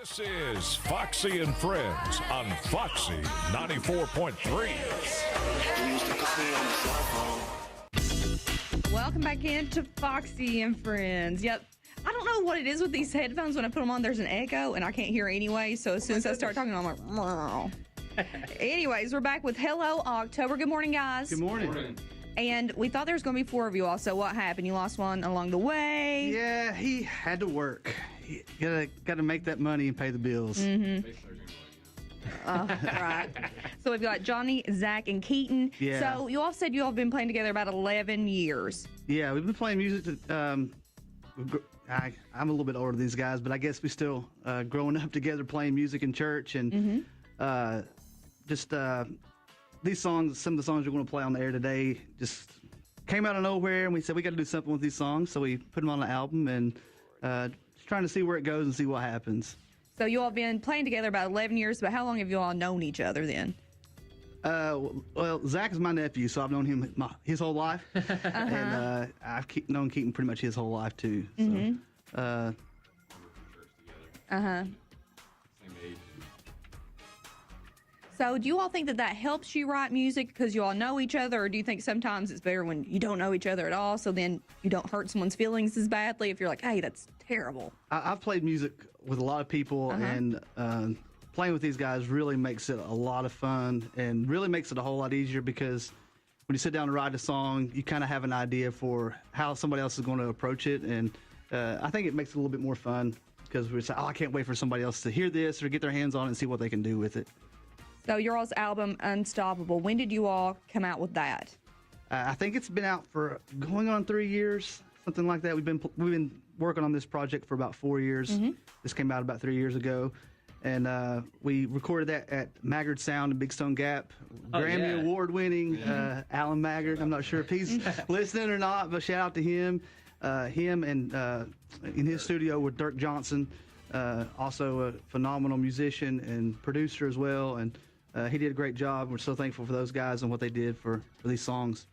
This is Foxy and Friends on Foxy 94.3. Welcome back into Foxy and Friends. Yep. I don't know what it is with these headphones. When I put them on, there's an echo, and I can't hear anyway. So as soon as I start talking, I'm like, anyways, we're back with Hello October. Good morning, guys. Good morning. And we thought there was going to be 4 of you all. So what happened? You lost one along the way? Yeah, he had to work. He got to make that money and pay the bills. Right. So we've got Johnny, Zach, and Keaton. Yeah. So you all said you all have been playing together about 11 years. Yeah, we've been playing music. I'm a little bit older than these guys, but I guess we still growing up together playing music in church. And these songs, some of the songs we're going to play on the air today just came out of nowhere, and we said we got to do something with these songs. So we put them on the album and just trying to see where it goes and see what happens. So you all been playing together about 11 years, but how long have you all known each other then? Well, Zach is my nephew, so I've known him his whole life. And I've known Keaton pretty much his whole life, too. So, Same age. So do you all think that helps you write music because you all know each other, or do you think sometimes it's better when you don't know each other at all, so then you don't hurt someone's feelings as badly if you're like, hey, that's terrible? I've played music with a lot of people, and playing with these guys really makes it a lot of fun and really makes it a whole lot easier because when you sit down to write a song, you kind of have an idea for how somebody else is going to approach it, and I think it makes it a little bit more fun because we say, I can't wait for somebody else to hear this or get their hands on it and see what they can do with it. So your all's album, Unstoppable, when did you all come out with that? I think it's been out for going on 3 years, something like that. We've been working on this project for about 4 years. This came out about 3 years ago. And we recorded that at Maggard Sound in Big Stone Gap. Grammy Award-winning Alan Maggard. I'm not sure if he's listening or not, but shout out to him. Him and in his studio with Dirk Johnson, also a phenomenal musician and producer as well. And he did a great job. We're so thankful for those guys and what they did for these songs.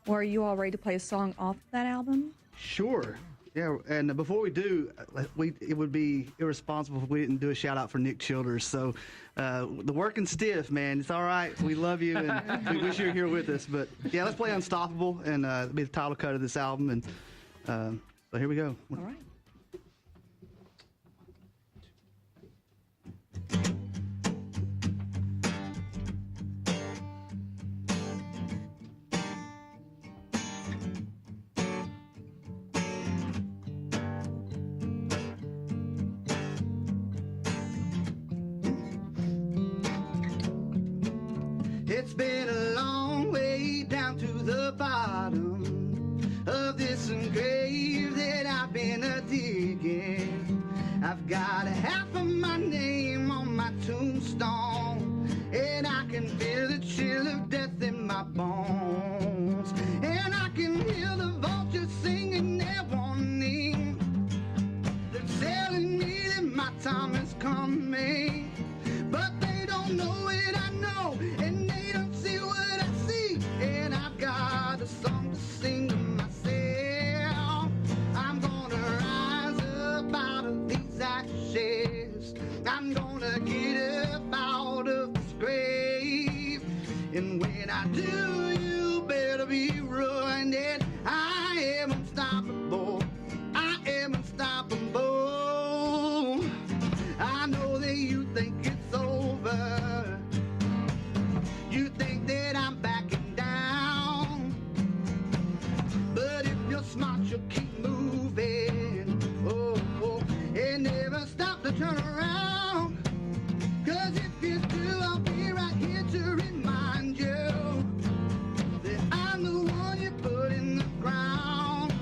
Well, are you all ready to play a song off that album? Sure. Yeah, and before we do, it would be irresponsible if we didn't do a shout out for Nick Childers. So, the working stiff, man, it's all right. We love you, and we wish you were here with us. But yeah, let's play Unstoppable, and it'll be the title cut of this album. And so here we go. All right. It's been a long way down to the bottom of this grave that I've been digging. I've got half of my name on my tombstone, and I can feel the chill of death in my bones, and I can hear the vultures singing their warning. They're telling me that my time is coming, but they don't know it, I know, and they don't see what I see, and I've got a song to sing to myself. I'm gonna rise up out of these ashes. I'm gonna get up out of this grave, and when I do, you better be running. I am unstoppable. I am unstoppable. I know that you think it's over. You think that I'm backing down, but if you're smart, you'll keep moving. And never stop to turn around. 'Cause if you do, I'll be right here to remind you that I'm the one you put in the ground.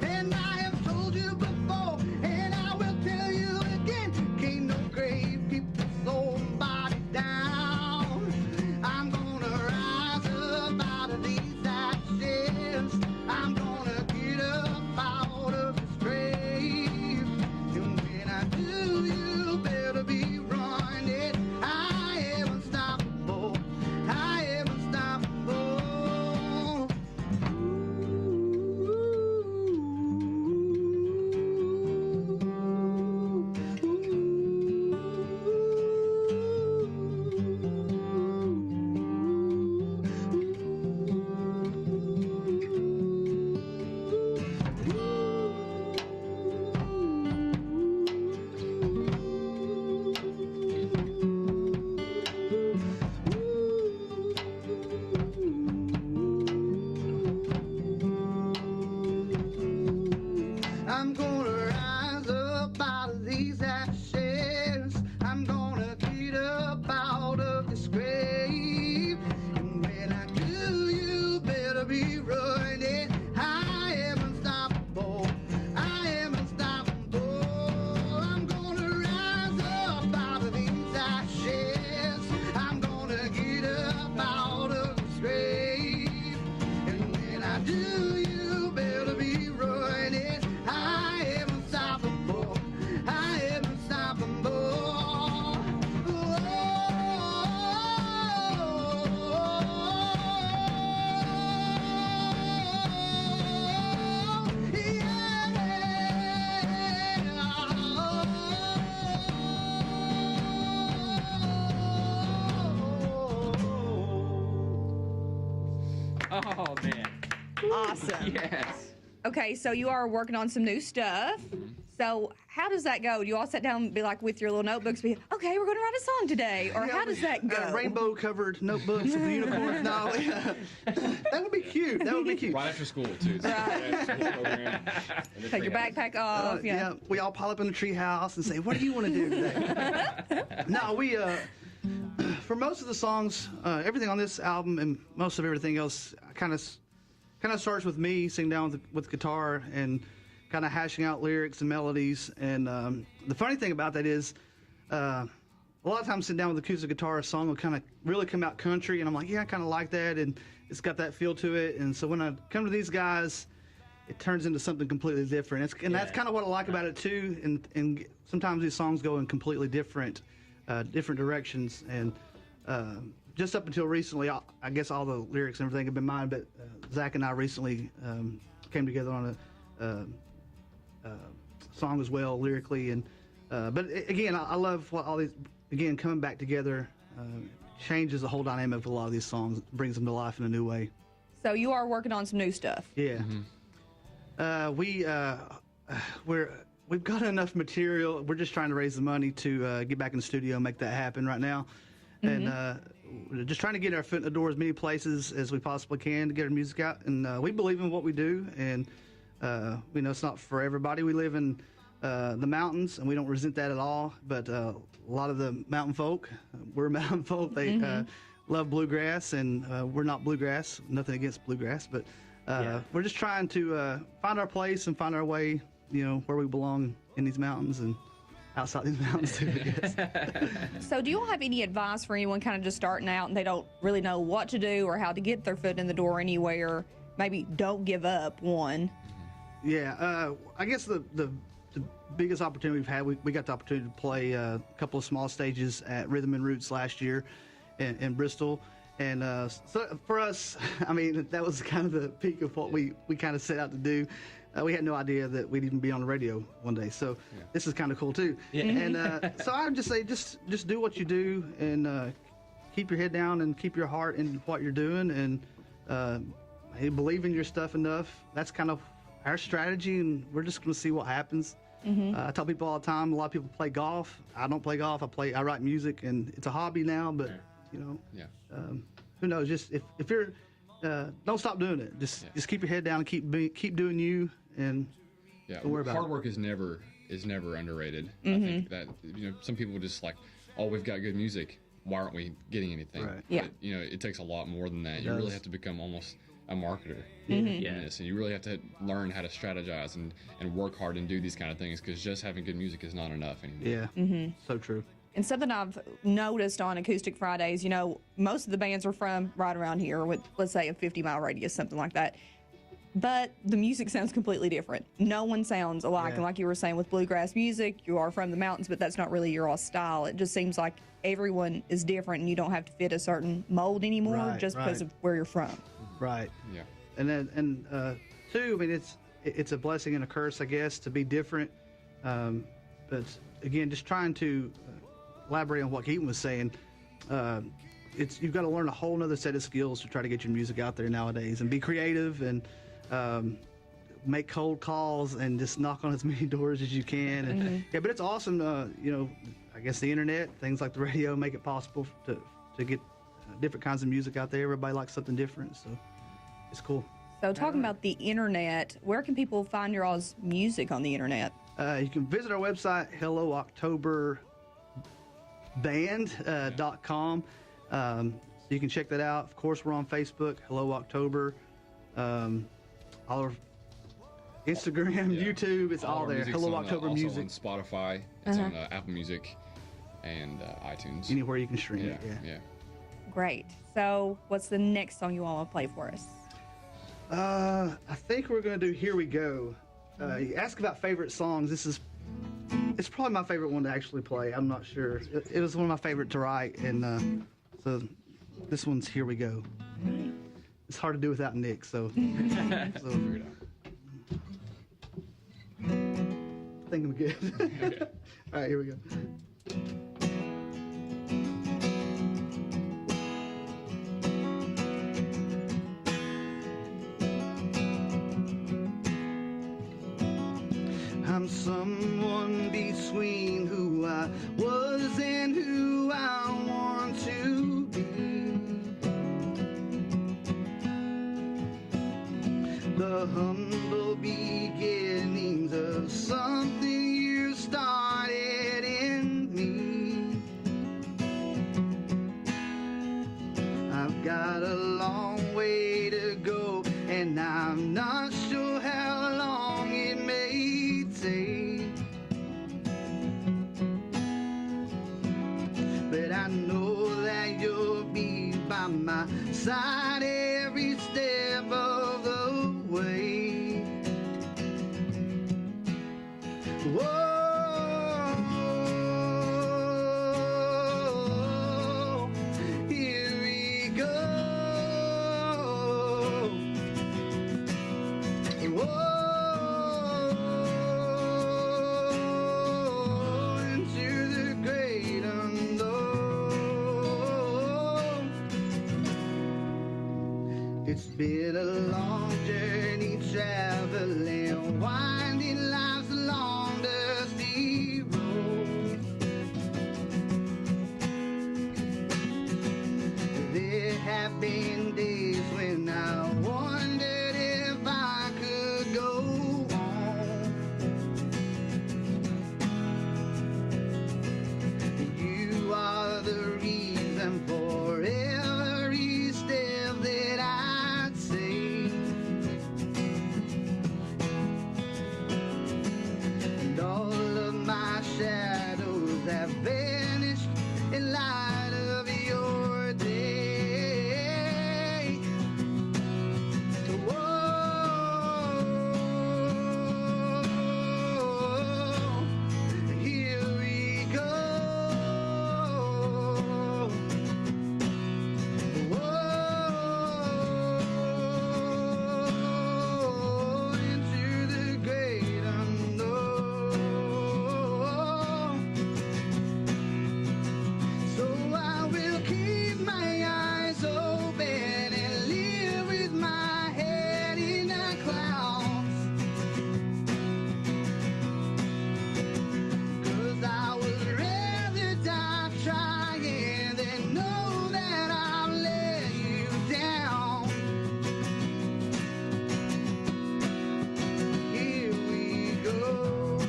And I have told you before, and I will tell you again, can't no grave keep the soul body down. I'm gonna rise up out of these ashes. I'm gonna get up out of this grave. And when I do, you better be Oh man. Awesome. Yes. Okay, so you are working on some new stuff. So how does that go? Do you all sit down and be like with your little notebooks, be okay, we're going to write a song today, or how does that go? Rainbow covered notebooks of the unicorns. No, that would be cute. That would be cute. Right after school too. It's Right. a school program. Take your backpack off. Yeah, we all pile up in the tree house and say, "What do you want to do today?" No, we for most of the songs, everything on this album and most of everything else, kind of starts with me sitting down with guitar and kind of hashing out lyrics and melodies. And the funny thing about that is, a lot of times sitting down with acoustic guitar, a song will kind of really come out country, and I'm like, yeah, I kind of like that, and it's got that feel to it. And so when I come to these guys, it turns into something completely different. That's kind of what I like about it too. And sometimes these songs go in completely different directions. And just up until recently, I guess all the lyrics and everything have been mine, but Zach and I recently came together on a song as well, lyrically. And but again, I love what all these, again, coming back together changes the whole dynamic of a lot of these songs, brings them to life in a new way. So you are working on some new stuff. Yeah. We've got enough material. We're just trying to raise the money to get back in the studio and make that happen right now. And we're just trying to get our foot in the door as many places as we possibly can to get our music out. And we believe in what we do. And we know it's not for everybody. We live in the mountains, and we don't resent that at all. But a lot of the mountain folk, we're mountain folk. They love bluegrass, and we're not bluegrass. Nothing against bluegrass, but we're just trying to find our place and find our way, where we belong in these mountains and outside these mountains too, I guess. So do you all have any advice for anyone kind of just starting out and they don't really know what to do or how to get their foot in the door anywhere? Maybe don't give up, one. Yeah, I guess the biggest opportunity we've had, we got the opportunity to play a couple of small stages at Rhythm and Roots last year in Bristol. And so for us, I mean, that was kind of the peak of what we kind of set out to do. We had no idea that we'd even be on the radio one day. So this is kind of cool too. Yeah. And so I would just say, just do what you do, and keep your head down and keep your heart in what you're doing, and hey, believe in your stuff enough. That's kind of our strategy, and we're just going to see what happens. I tell people all the time, a lot of people play golf. I don't play golf. I write music, and it's a hobby now, but who knows? Just if you're don't stop doing it. Just keep your head down and keep doing you, and don't worry about hard work is never underrated. I think that some people just like, oh, we've got good music, why aren't we getting anything? Right. Yeah. But, it takes a lot more than that. You really have to become almost a marketer Mm-hmm. in this, and you really have to learn how to strategize and work hard and do these kind of things, because just having good music is not enough anymore. Yeah, so true. And something I've noticed on Acoustic Fridays, most of the bands are from right around here with, let's say, a 50-mile radius, something like that. But the music sounds completely different. No one sounds alike. Yeah. And like you were saying with bluegrass music, you are from the mountains, but that's not really your all style. It just seems like everyone is different, and you don't have to fit a certain mold anymore because of where you're from. Right. Yeah. And then two, I mean, it's a blessing and a curse, I guess, to be different. But again, just trying to elaborate on what Keaton was saying. You've got to learn a whole nother set of skills to try to get your music out there nowadays, and be creative, and make cold calls, and just knock on as many doors as you can. And but it's awesome. I guess the internet, things like the radio, make it possible to get different kinds of music out there. Everybody likes something different, so it's cool. So talking about the internet, where can people find your all's music on the internet? You can visit our website, hellooctoberband.com. So you can check that out. Of course, we're on Facebook, Hello October. All our Instagram, YouTube, it's all our there. music's Hello on, October also Music. on Spotify. It's on Apple Music and iTunes. Anywhere you can stream it, Yeah. Great. So what's the next song you all want to play for us? I think we're going to do Here We Go. You ask about favorite songs. It's probably my favorite one to actually play. I'm not sure. It was one of my favorite to write, and so this one's Here We Go. It's hard to do without Nick, so Figure it out. I think I'm good. Okay. All right, here we go. someone between who I was and who I want to be. The humble beginnings of something you started in me. I've got a long way to go, and I'm not sure how long it may take. But I know that you'll be by my side every step of the way. Whoa, here we go. Whoa, into the great unknown. It's been a long journey traveling, winding life's long dusty road. There have been days when I wondered if I could go on. You are the reason for every step that I take. And all of my shadows have vanished in light of your day. Whoa, here we go. Whoa, into the great unknown. So I will keep my eyes open and live with my head in the clouds. 'Cause I would rather die trying than know that I'll let you down. Here we go.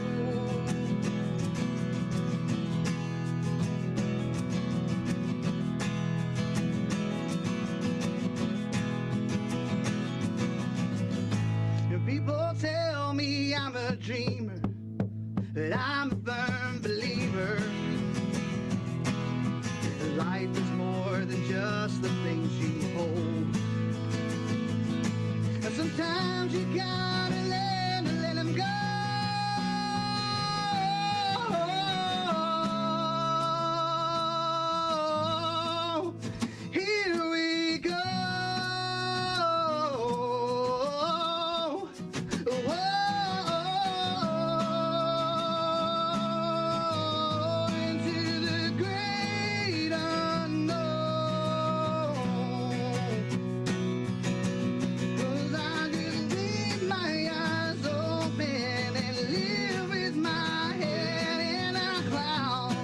And people tell me I'm a dreamer, but I'm a firm believer. Life is more than just the things you hold. And sometimes you gotta learn to let them go. Here we go. Whoa, into the great unknown. 'Cause I just leave my eyes open and live with my head in the clouds.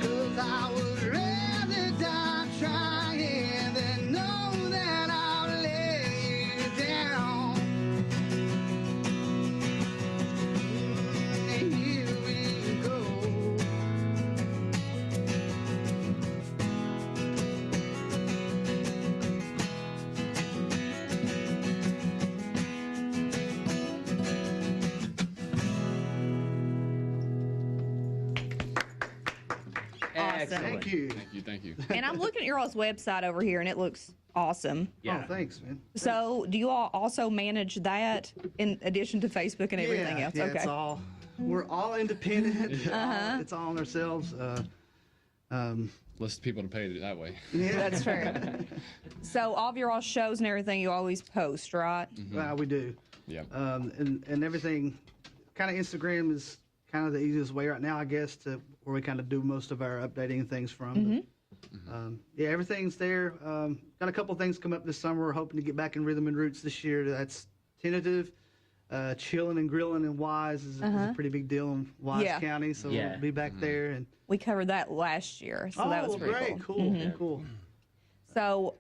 'Cause I would rather die trying than know that I'll let you down. And here we go. Awesome. Thank you. Thank you. And I'm looking at your all's website over here, and it looks awesome. Oh, thanks, man. So, do you all also manage that in addition to Facebook and everything else? Yeah, Okay. it's all, we're all independent. It's all on ourselves. Less people to pay it that way. That's true. So, all of your all shows and everything you always post, right? Well, we do. Yeah. And everything, kind of Instagram is kind of the easiest way right now, I guess, to where we kind of do most of our updating and things from. But, yeah, everything's there. Got a couple things come up this summer. We're hoping to get back in rhythm and roots this year. That's tentative. Chilling and grilling in Wise is a pretty big deal in Wise Yeah. County, so we'll be back there. And We covered that last year, so that was pretty great, cool. cool. So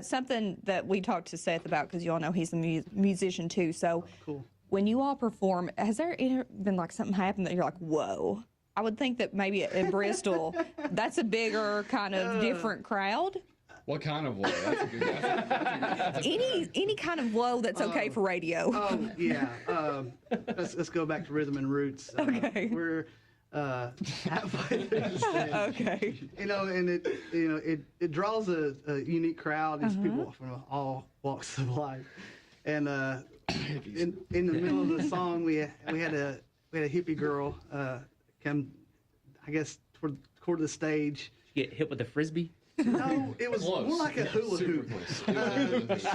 something that we talked to Seth about, because you all know he's a musician too. So Cool. when you all perform, has there ever been like something happen that you're like, whoa? I would think that maybe in Bristol, that's a bigger kind of different crowd. What kind of wool? That's a good. That's Any kind of low that's okay for radio. Oh yeah. Let's go back to rhythm and roots. Okay. We're halfway through the stage. Okay. And it draws a unique crowd. It's people from all walks of life. And in the middle of the song, we had a hippie girl come, I guess, toward the stage. Get hit with a frisbee? No, it was close. more like a hula Super hoop. close.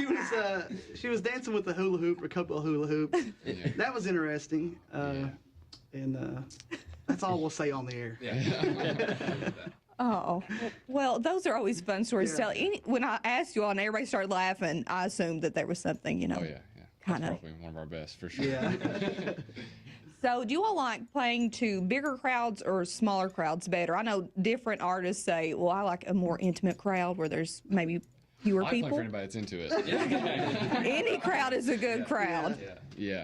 She was dancing with the hula hoop, or a couple of hula hoops. Yeah. That was interesting. And that's all we'll say on the air. Yeah. Oh, well, those are always fun stories to Yeah. tell. When I asked you all and everybody started laughing, I assumed that there was something, Oh yeah. Kinda. That's probably one of our best for sure. Yeah. So, do you all like playing to bigger crowds or smaller crowds better? I know different artists say, well, I like a more intimate crowd where there's maybe fewer I play people. for anybody that's into it. Any crowd is a good crowd. Yeah.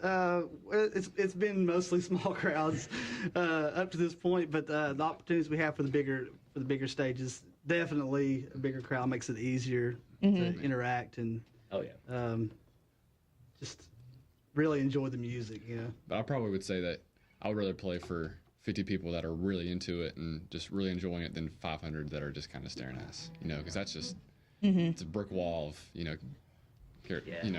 It's been mostly small crowds up to this point, but the opportunities we have for the bigger stages, definitely a bigger crowd makes it easier to interact and Oh, yeah. just really enjoy the music. But I probably would say that I would rather play for 50 people that are really into it and just really enjoying it than 500 that are just kind of staring at us, because that's just, it's a brick wall of,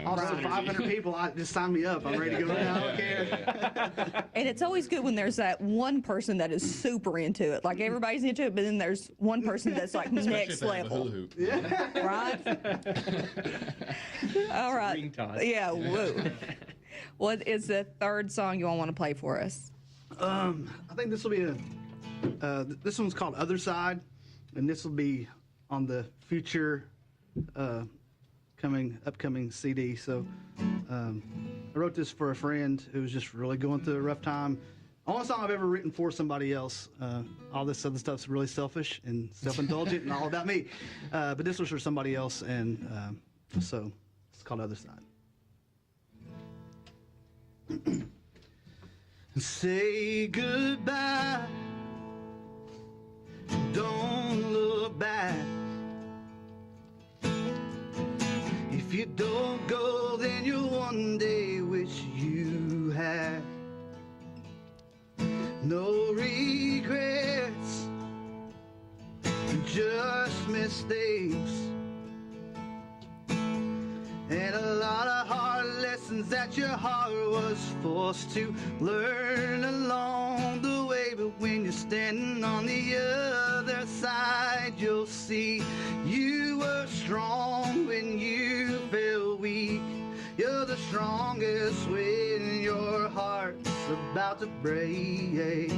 Also, 500 people, just sign me up. I'm ready to go now. I don't care. And it's always good when there's that one person that is super into it. Like everybody's into it, but then there's one person that's like next level. Right? All right. Ring toss. Yeah, woo. What is the third song you all want to play for us? I think this will be this one's called Other Side, and this will be on the future upcoming CD. So I wrote this for a friend who was just really going through a rough time. Only song I've ever written for somebody else. All this other stuff's really selfish and self-indulgent and all about me. But this was for somebody else, and so it's called Other Side. Say goodbye, don't look back. If you don't go, then you'll one day wish you had. No regrets, just mistakes, and a lot of hard lessons that your heart was forced to learn along the way. But when you're standing on the other side, you'll see you were strong when you felt weak. You're the strongest when your heart's about to break.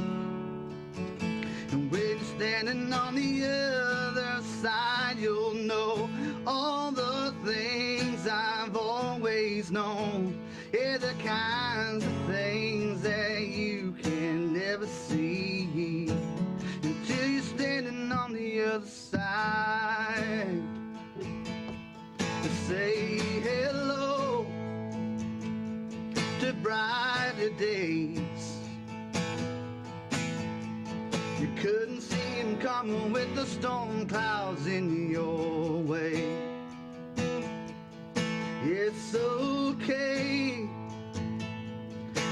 And when you're standing on the other side, you'll know all the things I've always known. Yeah, the kinds of things that you can never see until you're standing on the other side. Say hello to brighter days. You couldn't see him coming with the storm clouds in your way. It's okay,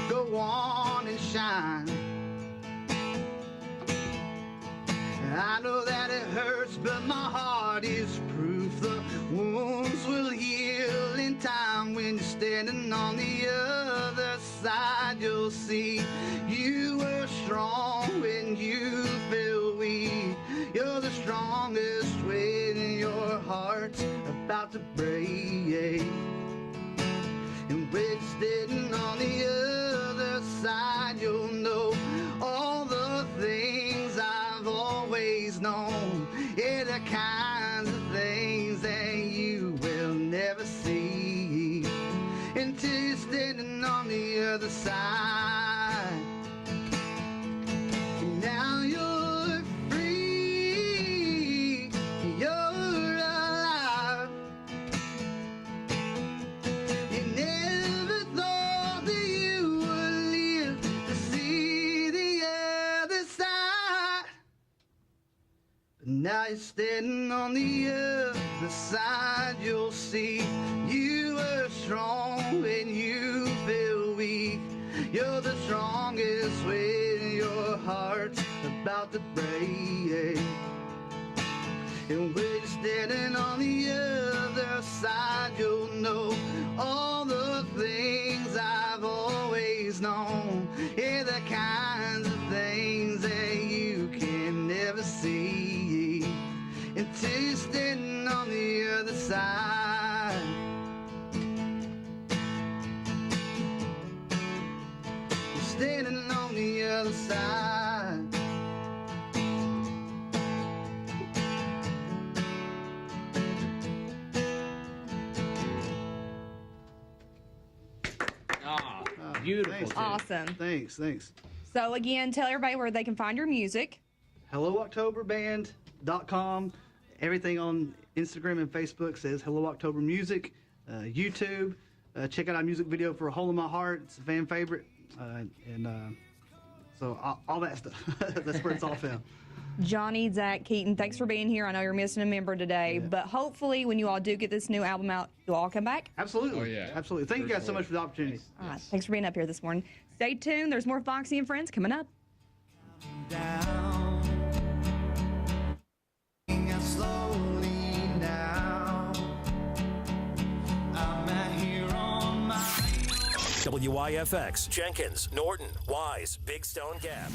go on and shine. I know that it hurts, but my heart is proof the wounds will heal in time. When you're standing on the other side, you'll see you were strong when you feel weak. You're the strongest when your heart's about to break. And when you're standing on the other side, you'll know all the things I've always known. Yeah, the kinds of things that you will never see until Now you're standing on the other side, you'll see you were strong when you feel weak. You're the strongest when your heart's about to break. And when you're standing on the other side, you'll know all the things I've always known. Yeah, the kinds of things that you can never see until you're standing on the other side. You're standing on the other side. Beautiful. Thanks, too. Awesome. Thanks. So again, tell everybody where they can find your music. HelloOctoberBand.com. Everything on Instagram and Facebook says Hello October Music. YouTube. Check out our music video for Hole in My Heart. It's a fan favorite. So all that stuff. That's where it's all found. Johnny, Zach, Keaton, thanks for being here. I know you're missing a member today, Yeah. but hopefully when you all do get this new album out, you'll all come back. Absolutely. Oh, yeah. Absolutely. Thank you guys so much for the opportunity. All right, thanks for being up here this morning. Stay tuned. There's more Foxy and Friends coming up. Down, slowly now. I'm out here on my WIFX, Jenkins, Norton, Wise, Big Stone Gap.